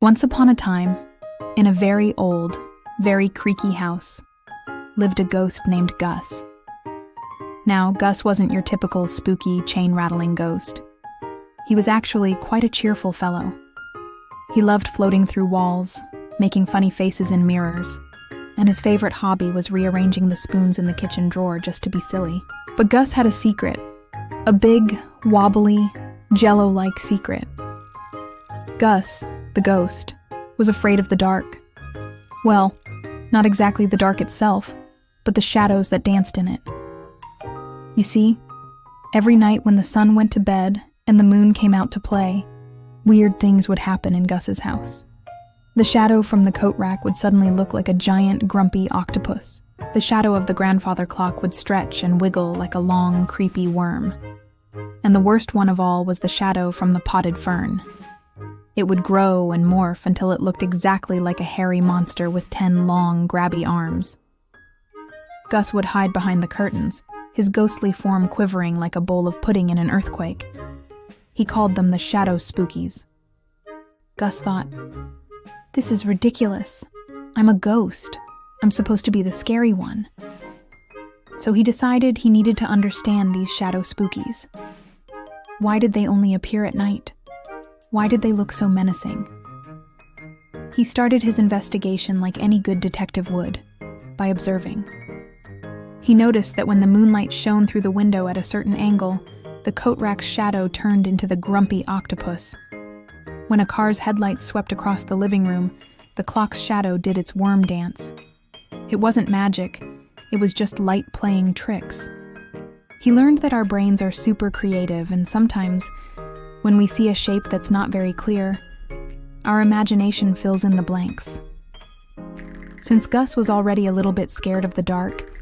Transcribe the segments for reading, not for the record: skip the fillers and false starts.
Once upon a time, in a very old, very creaky house, lived a ghost named Gus. Now, Gus wasn't your typical spooky, chain-rattling ghost. He was actually quite a cheerful fellow. He loved floating through walls, making funny faces in mirrors, and his favorite hobby was rearranging the spoons in the kitchen drawer just to be silly. But Gus had a secret, a big, wobbly, jello-like secret. Gus, the ghost, was afraid of the dark. Well, not exactly the dark itself, but the shadows that danced in it. You see, every night when the sun went to bed and the moon came out to play, weird things would happen in Gus's house. The shadow from the coat rack would suddenly look like a giant, grumpy octopus. The shadow of the grandfather clock would stretch and wiggle like a long, creepy worm. And the worst one of all was the shadow from the potted fern. It would grow and morph until it looked exactly like a hairy monster with 10 long, grabby arms. Gus would hide behind the curtains, his ghostly form quivering like a bowl of pudding in an earthquake. He called them the shadow spookies. Gus thought, "This is ridiculous. I'm a ghost. I'm supposed to be the scary one." So he decided he needed to understand these shadow spookies. Why did they only appear at night? Why did they look so menacing? He started his investigation like any good detective would, by observing. He noticed that when the moonlight shone through the window at a certain angle, the coat rack's shadow turned into the grumpy octopus. When a car's headlights swept across the living room, the clock's shadow did its worm dance. It wasn't magic, it was just light playing tricks. He learned that our brains are super creative, and sometimes, when we see a shape that's not very clear, our imagination fills in the blanks. Since Gus was already a little bit scared of the dark,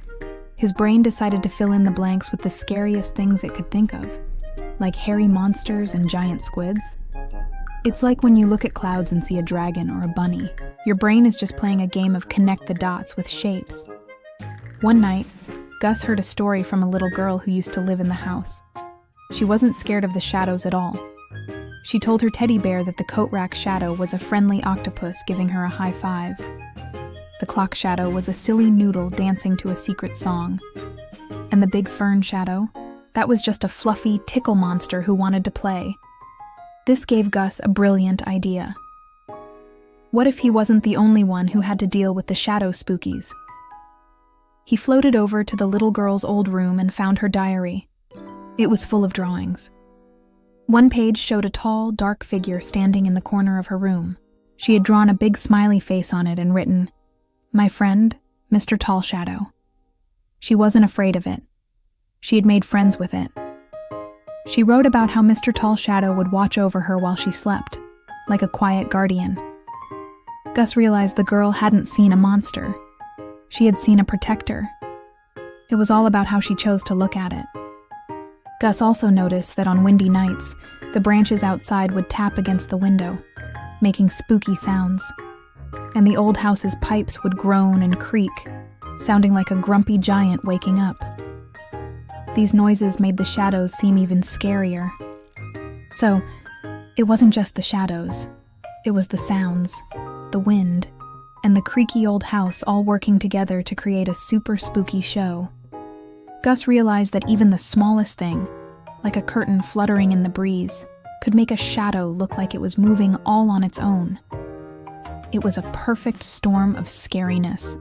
his brain decided to fill in the blanks with the scariest things it could think of, like hairy monsters and giant squids. It's like when you look at clouds and see a dragon or a bunny. Your brain is just playing a game of connect the dots with shapes. One night, Gus heard a story from a little girl who used to live in the house. She wasn't scared of the shadows at all. She told her teddy bear that the coat rack shadow was a friendly octopus giving her a high five. The clock shadow was a silly noodle dancing to a secret song. And the big fern shadow, that was just a fluffy tickle monster who wanted to play. This gave Gus a brilliant idea. What if he wasn't the only one who had to deal with the shadow spookies? He floated over to the little girl's old room and found her diary. It was full of drawings. One page showed a tall, dark figure standing in the corner of her room. She had drawn a big smiley face on it and written, "My friend, Mr. Tall Shadow." She wasn't afraid of it. She had made friends with it. She wrote about how Mr. Tall Shadow would watch over her while she slept, like a quiet guardian. Gus realized the girl hadn't seen a monster. She had seen a protector. It was all about how she chose to look at it. Gus also noticed that on windy nights, the branches outside would tap against the window, making spooky sounds. And the old house's pipes would groan and creak, sounding like a grumpy giant waking up. These noises made the shadows seem even scarier. So, it wasn't just the shadows. It was the sounds, the wind, and the creaky old house all working together to create a super spooky show. Gus realized that even the smallest thing, like a curtain fluttering in the breeze, could make a shadow look like it was moving all on its own. It was a perfect storm of scariness.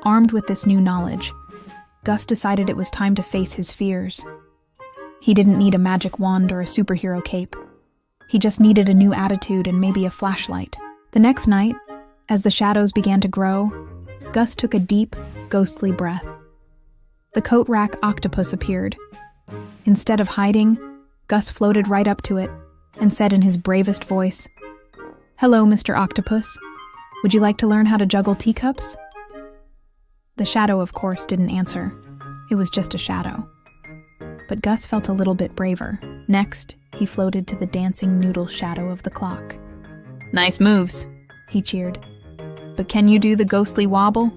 Armed with this new knowledge, Gus decided it was time to face his fears. He didn't need a magic wand or a superhero cape. He just needed a new attitude and maybe a flashlight. The next night, as the shadows began to grow, Gus took a deep, ghostly breath. The coat rack octopus appeared. Instead of hiding, Gus floated right up to it and said in his bravest voice, "Hello, Mr. Octopus. Would you like to learn how to juggle teacups?" The shadow, of course, didn't answer. It was just a shadow. But Gus felt a little bit braver. Next, he floated to the dancing noodle shadow of the clock. "Nice moves," he cheered. "But can you do the ghostly wobble?"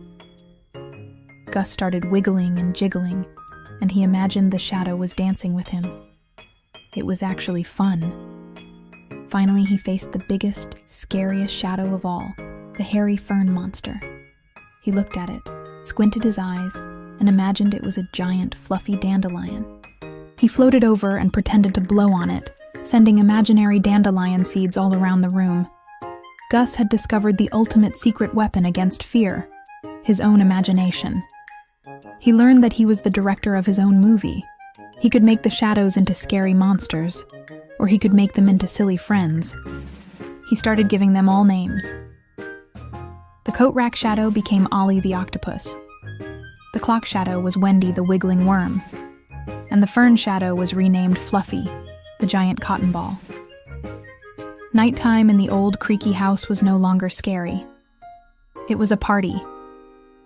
Gus started wiggling and jiggling, and he imagined the shadow was dancing with him. It was actually fun. Finally, he faced the biggest, scariest shadow of all, the hairy fern monster. He looked at it, squinted his eyes, and imagined it was a giant, fluffy dandelion. He floated over and pretended to blow on it, sending imaginary dandelion seeds all around the room. Gus had discovered the ultimate secret weapon against fear, his own imagination. He learned that he was the director of his own movie. He could make the shadows into scary monsters, or he could make them into silly friends. He started giving them all names. The coat rack shadow became Ollie the octopus. The clock shadow was Wendy the wiggling worm. And the fern shadow was renamed Fluffy, the giant cotton ball. Nighttime in the old creaky house was no longer scary. It was a party,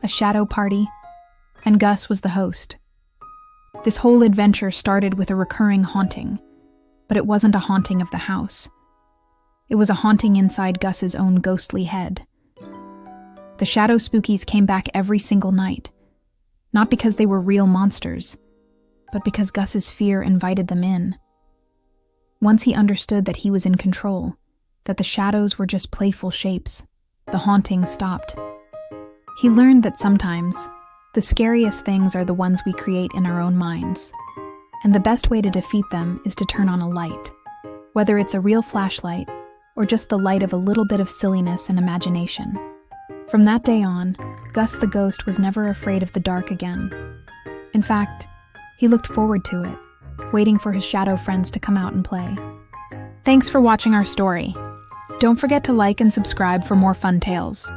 a shadow party, and Gus was the host. This whole adventure started with a recurring haunting, but it wasn't a haunting of the house. It was a haunting inside Gus's own ghostly head. The shadow spookies came back every single night, not because they were real monsters, but because Gus's fear invited them in. Once he understood that he was in control, that the shadows were just playful shapes, the haunting stopped. He learned that sometimes, the scariest things are the ones we create in our own minds, and the best way to defeat them is to turn on a light, whether it's a real flashlight or just the light of a little bit of silliness and imagination. From that day on, Gus the ghost was never afraid of the dark again. In fact, he looked forward to it, waiting for his shadow friends to come out and play. Thanks for watching our story. Don't forget to like and subscribe for more fun tales.